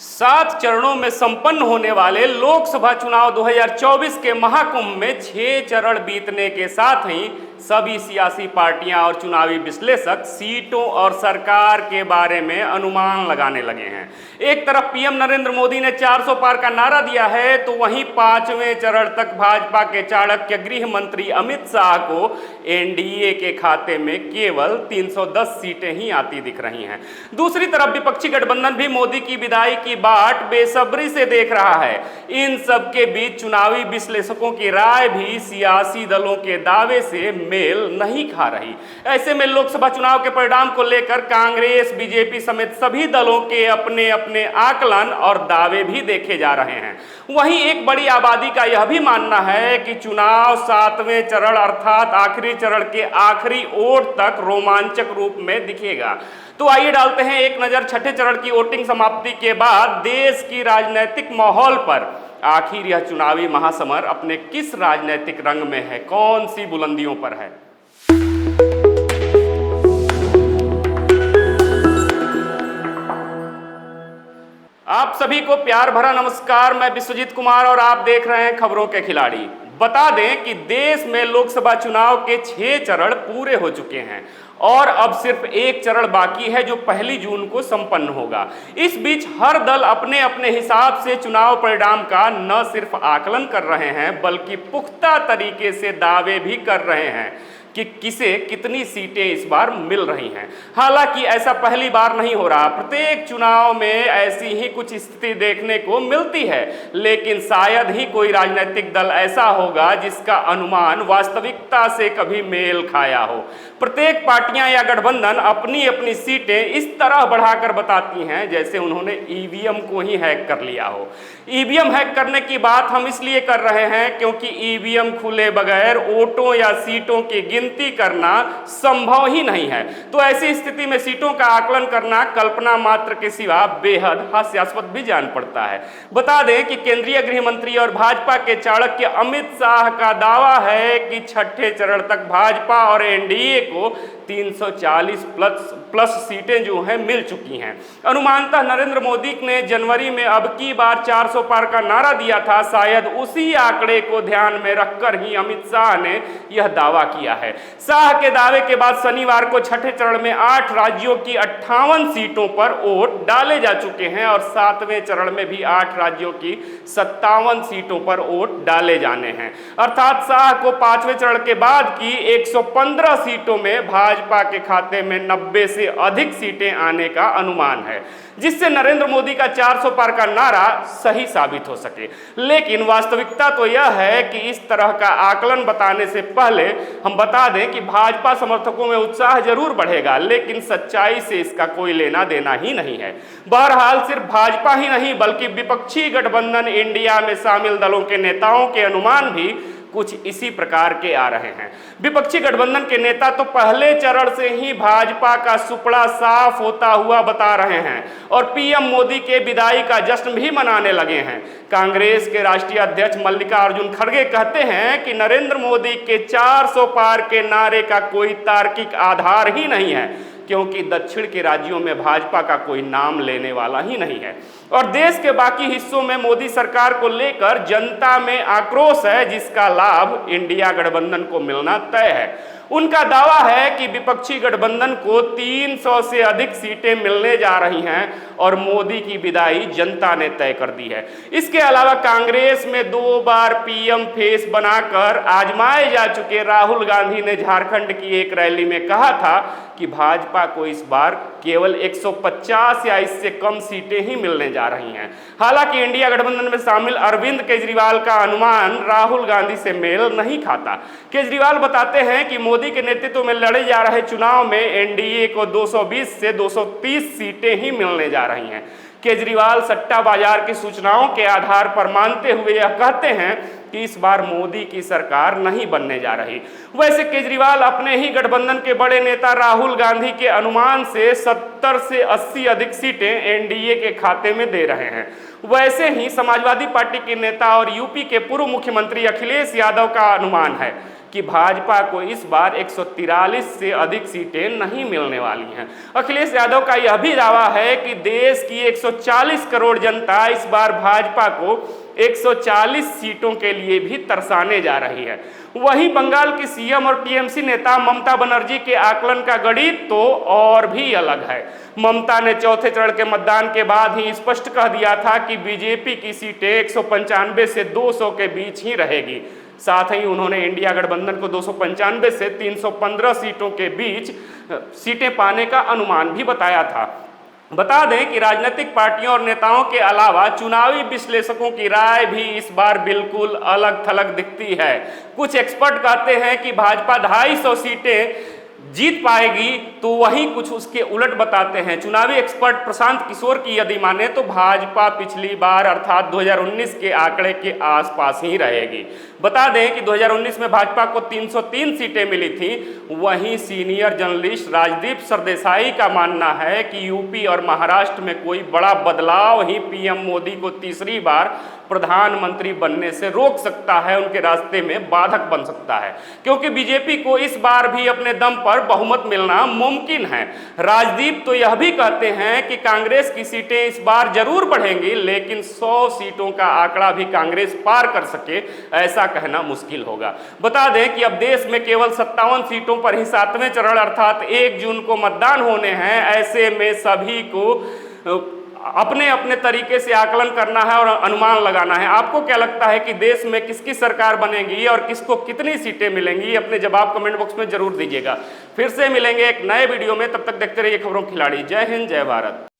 7 चरणों में संपन्न होने वाले लोकसभा चुनाव 2024 के महाकुंभ में 6 चरण बीतने के साथ ही सभी सियासी पार्टियां और चुनावी विश्लेषक सीटों और सरकार के बारे में अनुमान लगाने लगे हैं। एक तरफ पीएम नरेंद्र मोदी ने 400 पार का नारा दिया है, तो वहीं 5वें चरण तक भाजपा के चाणक्य गृह मंत्री अमित शाह को एनडीए के खाते में केवल 310 सीटें ही आती दिख रही हैं। दूसरी तरफ विपक्षी गठबंधन भी मोदी की विदाई की बाट बेसब्री से देख रहा है। इन सब के बीच चुनावी विश्लेषकों की राय भी सियासी दलों के दावे से मेल नहीं खा रही। ऐसे में लोकसभा चुनाव के परिणाम को लेकर कांग्रेस, बीजेपी समेत सभी दलों के अपने अपने आकलन और दावे भी देखे जा रहे हैं। वहीं एक बड़ी आबादी का यह भी मानना है कि चुनाव 7वें चरण अर्थात आखिरी चरण के आखिरी वोट तक रोमांचक रूप में दिखेगा। तो आइए डालते हैं एक नजर छठे चरण की वोटिंग समाप्ति के बाद देश की राजनीतिक माहौल पर। आखिर यह चुनावी महासमर अपने किस राजनीतिक रंग में है, कौन सी बुलंदियों पर है। आप सभी को प्यार भरा नमस्कार। मैं विश्वजीत कुमार और आप देख रहे हैं खबरों के खिलाड़ी। बता दें कि देश में लोकसभा चुनाव के 6 चरण पूरे हो चुके हैं और अब सिर्फ एक चरण बाकी है जो 1 जून को संपन्न होगा। इस बीच हर दल अपने अपने हिसाब से चुनाव परिणाम का न सिर्फ आकलन कर रहे हैं बल्कि पुख्ता तरीके से दावे भी कर रहे हैं कि किसे कितनी सीटें इस बार मिल रही हैं। हालांकि ऐसा पहली बार नहीं हो रहा, प्रत्येक चुनाव में ऐसी ही कुछ स्थिति देखने को मिलती है, लेकिन शायद ही कोई राजनीतिक दल ऐसा होगा जिसका अनुमान वास्तविकता से कभी मेल खाया हो। प्रत्येक पार्टियां या गठबंधन अपनी अपनी सीटें इस तरह बढ़ाकर बताती हैं जैसे उन्होंने ईवीएम को ही हैक कर लिया हो। ईवीएम हैक करने की बात हम इसलिए कर रहे हैं क्योंकि ईवीएम खुले बगैर वोटों या सीटों की गिनती करना संभव ही नहीं है। तो ऐसी स्थिति में सीटों का आकलन करना कल्पना मात्र के सिवा बेहद हास्यास्पद भी जान पड़ता है। बता दें कि केंद्रीय गृह मंत्री और भाजपा के चाणक्य अमित शाह का दावा है कि छठे चरण तक भाजपा और एनडीए को 340 प्लस सीटें जो हैं मिल चुकी हैं। अनुमानतः नरेंद्र मोदी ने जनवरी में अब की बार 400 पार का नारा दिया था। शायद उसी आंकड़े को ध्यान में रखकर ही अमित शाह ने यह दावा किया है। शाह के दावे के बाद शनिवार को छठे चरण में 8 राज्यों की 58 सीटों पर वोट डाले जा चुके हैं और 7वें चरण में भी 8 राज्यों की 57 सीटों पर वोट डाले जाने हैं। अर्थात शाह को 5वें चरण के बाद की 115 सीटों में भाजपा के खाते में 90 से अधिक सीटें आने का अनुमान है, जिससे नरेंद्र मोदी का 400 पार का नारा सही साबित हो सके। लेकिन वास्तविकता तो यह है कि इस तरह का आकलन बताने से पहले हम बता दें कि भाजपा समर्थकों में उत्साह जरूर बढ़ेगा, लेकिन सच्चाई से इसका कोई लेना देना ही नहीं है। बहरहाल सिर्फ भाजपा ही नहीं बल्कि विपक्षी गठबंधन इंडिया में शामिल दलों के नेताओं के अनुमान भी कुछ इसी प्रकार के आ रहे हैं। विपक्षी गठबंधन के नेता तो पहले चरण से ही भाजपा का सुपड़ा साफ होता हुआ बता रहे हैं और पीएम मोदी के विदाई का जश्न भी मनाने लगे हैं। कांग्रेस के राष्ट्रीय अध्यक्ष मल्लिकार्जुन खड़गे कहते हैं कि नरेंद्र मोदी के 400 पार के नारे का कोई तार्किक आधार ही नहीं है, क्योंकि दक्षिण के राज्यों में भाजपा का कोई नाम लेने वाला ही नहीं है और देश के बाकी हिस्सों में मोदी सरकार को लेकर जनता में आक्रोश है, जिसका लाभ इंडिया गठबंधन को मिलना तय है। उनका दावा है कि विपक्षी गठबंधन को 300 से अधिक सीटें मिलने जा रही हैं और मोदी की विदाई जनता ने तय कर दी है। इसके अलावा कांग्रेस में 2 बार पीएम फेस बनाकर आजमाए जा चुके राहुल गांधी ने झारखंड की एक रैली में कहा था कि भाजपा को इस बार केवल 150 या इससे कम सीटें ही मिलने जा रही हैं। हालांकि इंडिया गठबंधन में शामिल अरविंद केजरीवाल का अनुमान राहुल गांधी से मेल नहीं खाता। केजरीवाल बताते हैं कि मोदी के नेतृत्व में लड़े जा रहे चुनाव में एनडीए को 220 से 230 सीटें ही मिलने जा रही हैं। केजरीवाल सट्टा बाजार की सूचनाओं के आधार पर मानते हुए यह कहते हैं कि इस बार मोदी की सरकार नहीं बनने जा रही। वैसे केजरीवाल अपने ही गठबंधन के बड़े नेता राहुल गांधी के अनुमान से 70 से 80 अधिक सीटें एनडीए के खाते में दे रहे हैं। वैसे ही समाजवादी पार्टी के नेता और यूपी के पूर्व मुख्यमंत्री अखिलेश यादव का अनुमान है कि भाजपा को इस बार 143 से अधिक सीटें नहीं मिलने वाली हैं। अखिलेश यादव का यह भी दावा है कि देश की 140 करोड़ जनता इस बार भाजपा को 140 सीटों के लिए भी तरसाने जा रही है। वहीं बंगाल की सीएम और टीएमसी नेता ममता बनर्जी के आकलन का गणित तो और भी अलग है। ममता ने चौथे चरण के मतदान के बाद ही स्पष्ट कह दिया था कि बीजेपी की सीटें 195 से 200 के बीच ही रहेगी। साथ ही उन्होंने इंडिया गठबंधन को 295 से 315 सीटों के बीच सीटें पाने का अनुमान भी बताया था। बता दें कि राजनीतिक पार्टियों और नेताओं के अलावा चुनावी विश्लेषकों की राय भी इस बार बिल्कुल अलग थलग दिखती है। कुछ एक्सपर्ट कहते हैं कि भाजपा 250 सीटें जीत पाएगी, तो वहीं कुछ उसके उलट बताते हैं। चुनावी एक्सपर्ट प्रशांत किशोर की यदि माने तो भाजपा पिछली बार अर्थात 2019 के आंकड़े के आसपास ही रहेगी। बता दें कि 2019 में भाजपा को 303 सीटें मिली थी। वहीं सीनियर जर्नलिस्ट राजदीप सरदेसाई का मानना है कि यूपी और महाराष्ट्र में कोई बड़ा बदलाव ही पीएम मोदी को तीसरी बार प्रधानमंत्री बनने से रोक सकता है, उनके रास्ते में बाधक बन सकता है, क्योंकि बीजेपी को इस बार भी अपने दम पर बहुमत मिलना मुमकिन है। राजदीप तो यह भी कहते हैं कि कांग्रेस की सीटें इस बार जरूर बढ़ेंगी, लेकिन 100 सीटों का आंकड़ा भी कांग्रेस पार कर सके ऐसा कहना मुश्किल होगा। बता दें कि अब देश में केवल 57 सीटों पर ही 7वें चरण अर्थात 1 जून को मतदान होने हैं। ऐसे में सभी को अपने अपने तरीके से आकलन करना है और अनुमान लगाना है। आपको क्या लगता है कि देश में किसकी सरकार बनेगी और किसको कितनी सीटें मिलेंगी? अपने जवाब कमेंट बॉक्स में जरूर दीजिएगा। फिर से मिलेंगे एक नए वीडियो में, तब तक देखते रहिए खबरों खिलाड़ी। जय हिंद, जय भारत।